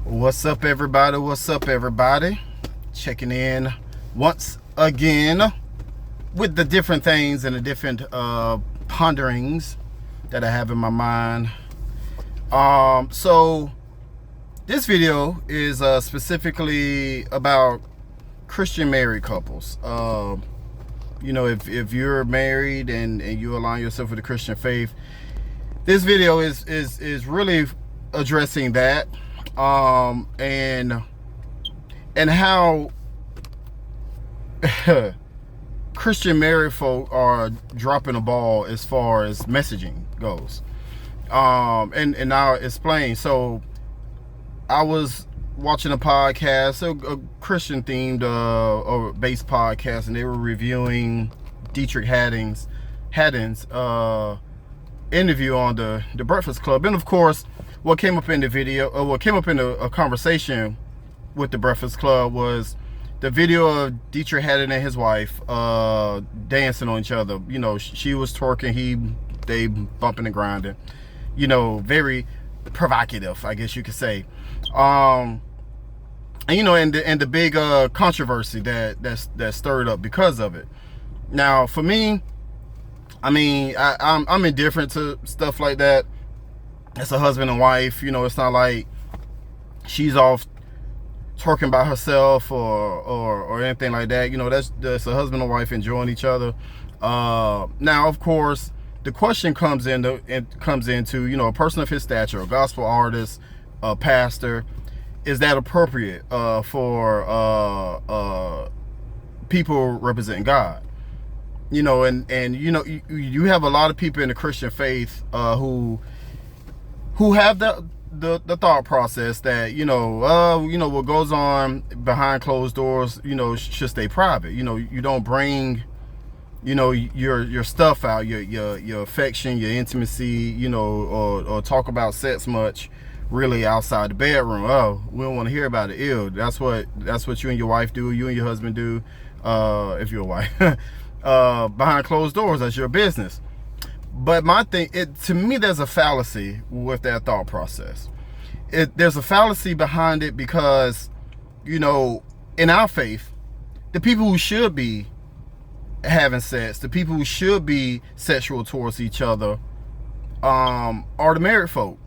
What's up, everybody? What's up, everybody? Checking in once again with the different things and the different ponderings that I have in my mind. So this video is specifically about Christian married couples. You know, if you're married and you align yourself with the Christian faith, this video is really addressing that. And how Christian married folk are dropping the ball as far as messaging goes. And I'll explain. So I was watching a podcast, a Christian themed or based podcast, and they were reviewing Dietrich Haddon's interview on the Breakfast Club. And of course, what came up in the video, or what came up in a conversation with the Breakfast Club, was the video of Dietrich Haddon and his wife dancing on each other. You know, she was twerking, they bumping and grinding. You know, very provocative, I guess you could say. And you know, and the big controversy that stirred up because of it. Now, for me, I mean, I'm indifferent to stuff like that. It's a husband and wife. You know, it's not like she's off twerking by herself or anything like that. You know, that's a husband and wife enjoying each other. Now, of course, the question comes into, you know, a person of his stature, a gospel artist, a pastor, is that appropriate for people representing God? You know, and you know, you have a lot of people in the Christian faith who have the thought process that, you know, what goes on behind closed doors, you know, should stay private. You know, you don't bring, you know, your stuff out, your affection, your intimacy, you know, or talk about sex much really outside the bedroom. Oh, we don't want to hear about it. Ew, that's what you and your wife do, you and your husband do, if you're a wife. Behind closed doors, that's your business. But my thing, to me, there's a fallacy with that thought process. There's a fallacy behind it because, you know, in our faith, the people who should be having sex, the people who should be sexual towards each other, are the married folk.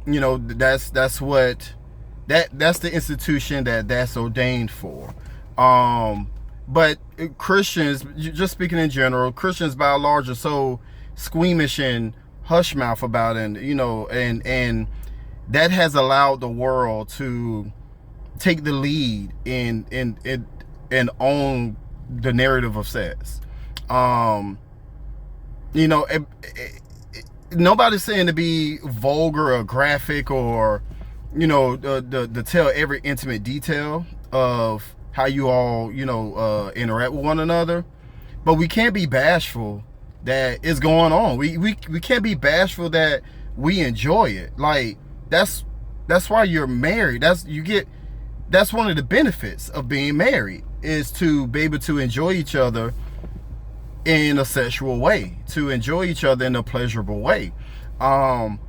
You know, that's the institution that's ordained for. But Christians, just speaking in general, Christians by and large are so squeamish and hush mouth about it, and you know, and that has allowed the world to take the lead in own the narrative of sex. You know, nobody's saying to be vulgar or graphic or, you know, to tell every intimate detail of how you all, you know, interact with one another, but we can't be bashful that it's going on. We can't be bashful that we enjoy it. Like, that's why you're married. That's one of the benefits of being married, is to be able to enjoy each other in a sexual way, to enjoy each other in a pleasurable way. And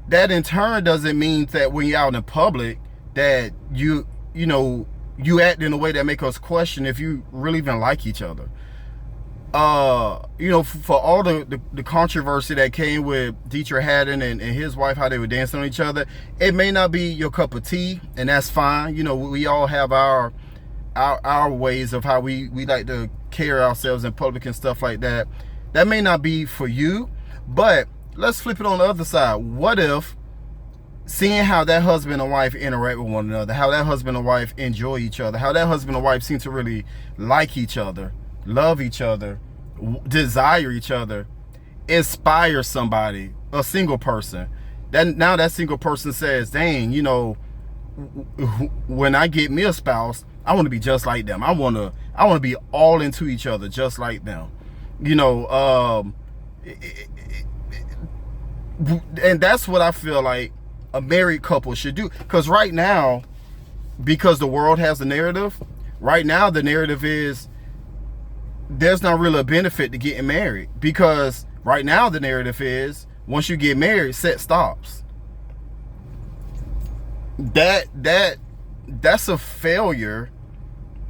that in turn doesn't mean that when you're out in public that you know, you act in a way that make us question if you really even like each other. You know, for all the controversy that came with Dietrich Haddon and his wife, how they were dancing on each other, it may not be your cup of tea, and that's fine. You know, we all have our ways of how we like to carry ourselves in public and stuff like that. That may not be for you, but let's flip it on the other side. What if, seeing how that husband and wife interact with one another, how that husband and wife enjoy each other, how that husband and wife seem to really like each other, love each other, desire each other, inspire somebody, a single person, then now that single person says, dang, you know, when I get me a spouse, I want to be just like them. I want to be all into each other just like them. You know, and that's what I feel like a married couple should do. Because right now, because the world has a narrative, right now the narrative is there's not really a benefit to getting married, because right now the narrative is once you get married, sex stops. that's a failure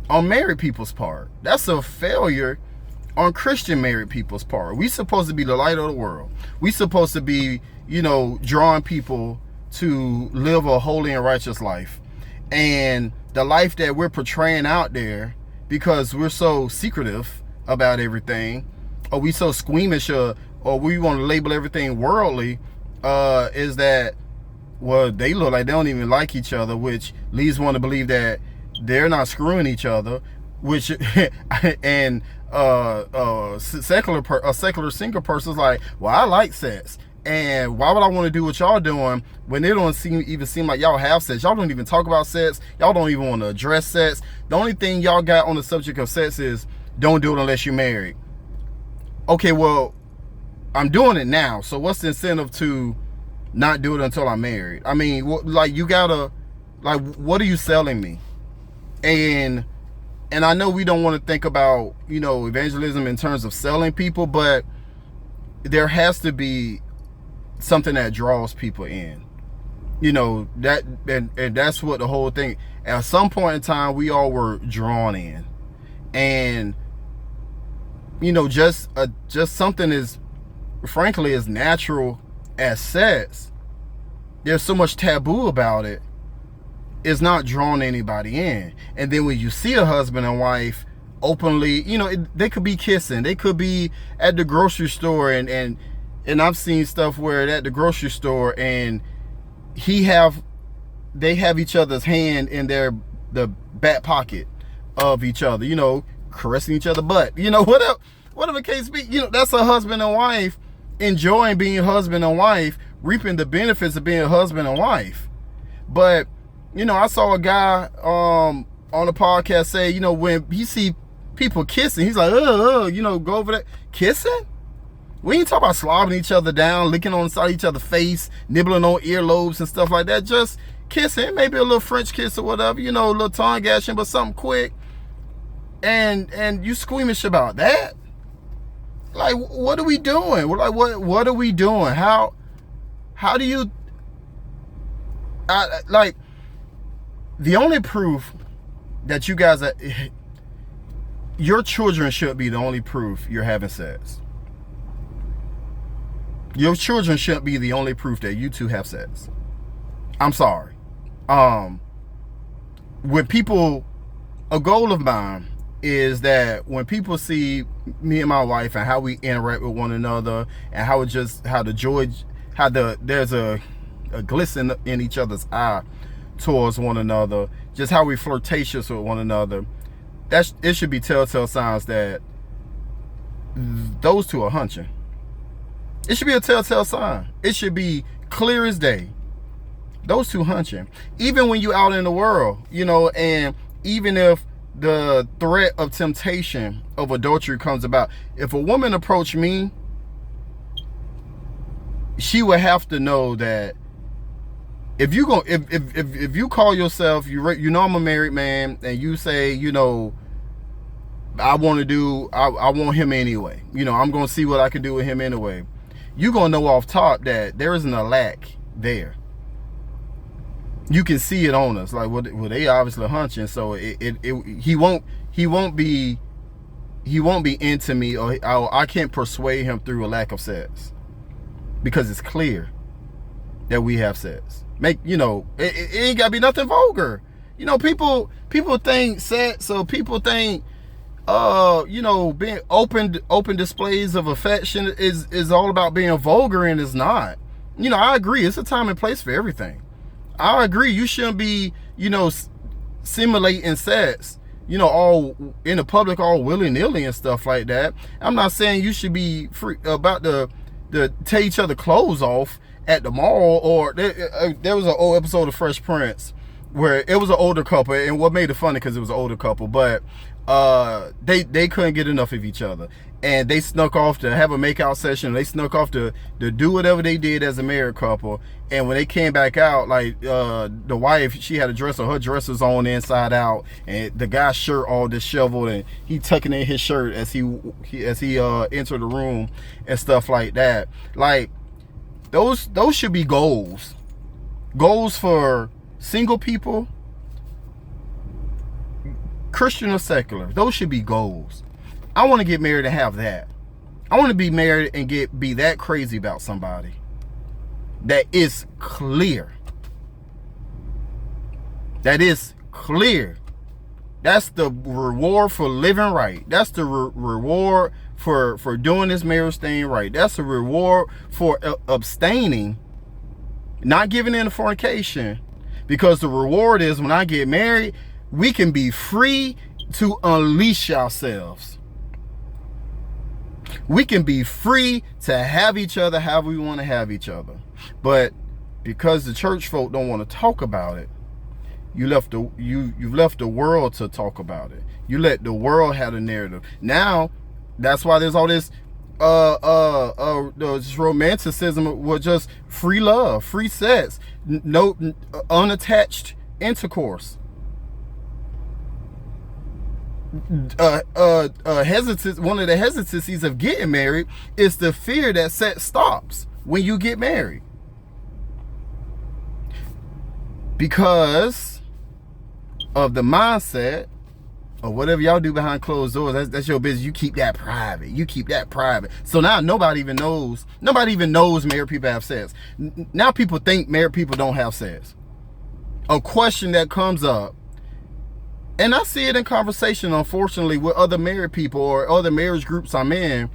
on married people's part. That's a failure on Christian married people's part. We supposed to be the light of the world. We supposed to be, drawing people to live a holy and righteous life. And the life that we're portraying out there, because we're so secretive about everything, or we so squeamish, or we want to label everything worldly, is that, well, they look like they don't even like each other, which leads one to believe that they're not screwing each other, which and a secular single person's like, well, I like sex, and why would I want to do what y'all doing when they don't even seem like y'all have sex? Y'all don't even talk about sex. Y'all don't even want to address sex. The only thing y'all got on the subject of sex is don't do it unless you're married. Okay, well, I'm doing it now, so what's the incentive to not do it until I'm married? I mean, you gotta, what are you selling me? And I know we don't want to think about, evangelism in terms of selling people, but there has to be something that draws people in. That and that's what the whole thing, at some point in time, we all were drawn in. And just something as, frankly, as natural as sex, there's so much taboo about it, it's not drawing anybody in. And then when you see a husband and wife openly, they could be kissing, they could be at the grocery store, and I've seen stuff where at the grocery store, and they have each other's hand in the back pocket of each other, caressing each other butt, whatever the case be. That's a husband and wife enjoying being husband and wife, reaping the benefits of being husband and wife. But I saw a guy on a podcast say, when he see people kissing, he's like, go over there. Kissing? We ain't talking about slobbing each other down, licking on the side of each other's face, nibbling on earlobes and stuff like that. Just kissing, maybe a little French kiss or whatever, a little tongue gashing, but something quick. And you squeamish about that? Like, what are we doing? We're like, what are we doing? How do you, the only proof that you guys are, your children should be the only proof you're having sex. Your children shouldn't be the only proof that you two have sex. I'm sorry. When people, a goal of mine is that when people see me and my wife and how we interact with one another, and there's a glisten in each other's eye towards one another, just how we flirtatious with one another, it should be telltale signs that those two are hunching. It should be a telltale sign. It should be clear as day. Those two hunching. Even when you out in the world, and even if the threat of temptation of adultery comes about, if a woman approached me, she would have to know that if you call yourself, I'm a married man, and you say, I want him anyway. I'm gonna see what I can do with him anyway. You're gonna know off top that there isn't a lack there. You can see it on us. Like, well, they obviously hunching, so he won't be into me, or I can't persuade him through a lack of sex, because it's clear that we have sex. It ain't gotta be nothing vulgar. People think sex, so people think being open displays of affection is all about being vulgar, and it's not. I agree, it's a time and place for everything. I agree, you shouldn't be, simulating sex, all in the public, all willy-nilly and stuff like that. I'm not saying you should be free about to tear each other clothes off at the mall, or there was an old episode of Fresh Prince where it was an older couple, and what made it funny because it was an older couple, but they couldn't get enough of each other, and they snuck off to have a makeout session. They snuck off to do whatever they did as a married couple, and when they came back out, like the wife, she had a dress on, her dress was on inside out, and the guy's shirt all disheveled, and he tucking in his shirt as he entered the room and stuff like that. Like, those should be goals for Single people, Christian or secular, those should be goals. I want to get married and have that. I want to be married and be that crazy about somebody that is clear. That is clear. That's the reward for living right. That's the reward for doing this marriage thing right. That's the reward for abstaining, not giving in to fornication, because the reward is when I get married, we can be free to unleash ourselves. We can be free to have each other how we want to have each other. But because the church folk don't want to talk about it, you've left the world to talk about it. You let the world have the narrative. Now, that's why there's all this this romanticism with just free love, free sex, no unattached intercourse. One of the hesitancies of getting married is the fear that sex stops when you get married, because of the mindset or whatever y'all do behind closed doors. That's your business. You keep that private. You keep that private. So now nobody even knows married people have sex. Now people think married people don't have sex. A question that comes up, and I see it in conversation, unfortunately, with other married people or other marriage groups I'm in,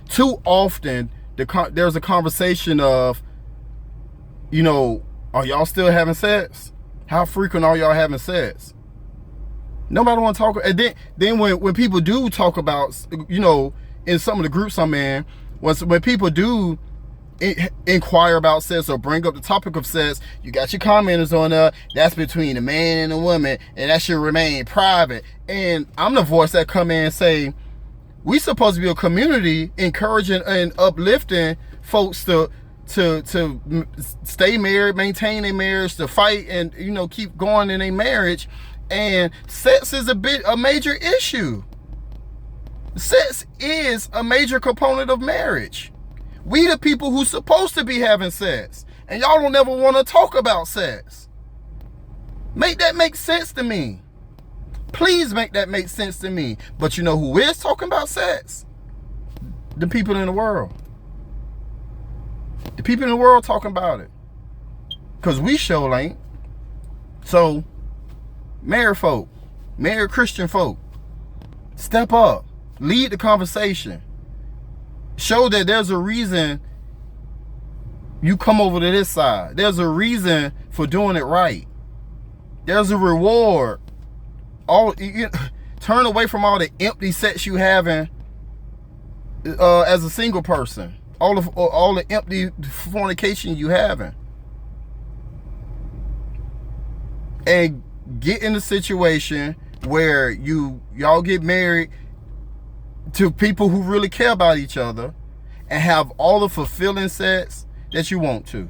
too often there's a conversation of, are y'all still having sex? How frequent are y'all having sex? Nobody want to talk. And then when people do talk about, in some of the groups I'm in, when people do inquire about sex or bring up the topic of sex, you got your commenters on there. That's between a man and a woman, and that should remain private. And I'm the voice that come in and say, we supposed to be a community encouraging and uplifting folks to stay married, maintain a marriage, to fight and keep going in a marriage. And sex is a major issue. Sex is a major component of marriage. We the people who's supposed to be having sex, and y'all don't ever want to talk about sex. Make that make sense to me. Please make that make sense to me. But you know who is talking about sex? The people in the world. The people in the world talking about it. Because we sure ain't. So, married folk, married Christian folk, step up. Lead the conversation. Show that there's a reason you come over to this side. There's a reason for doing it right. There's a reward. Turn away from all the empty sex you having as a single person. All the empty fornication you having. And get in a situation where y'all get married to people who really care about each other and have all the fulfilling sex that you want to.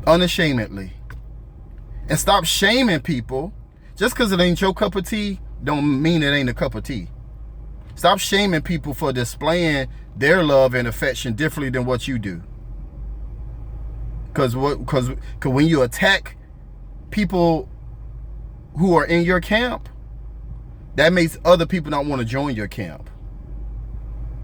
Unashamedly. And stop shaming people. Just because it ain't your cup of tea don't mean it ain't a cup of tea. Stop shaming people for displaying their love and affection differently than what you do. Because when you attack people who are in your camp, that makes other people not want to join your camp.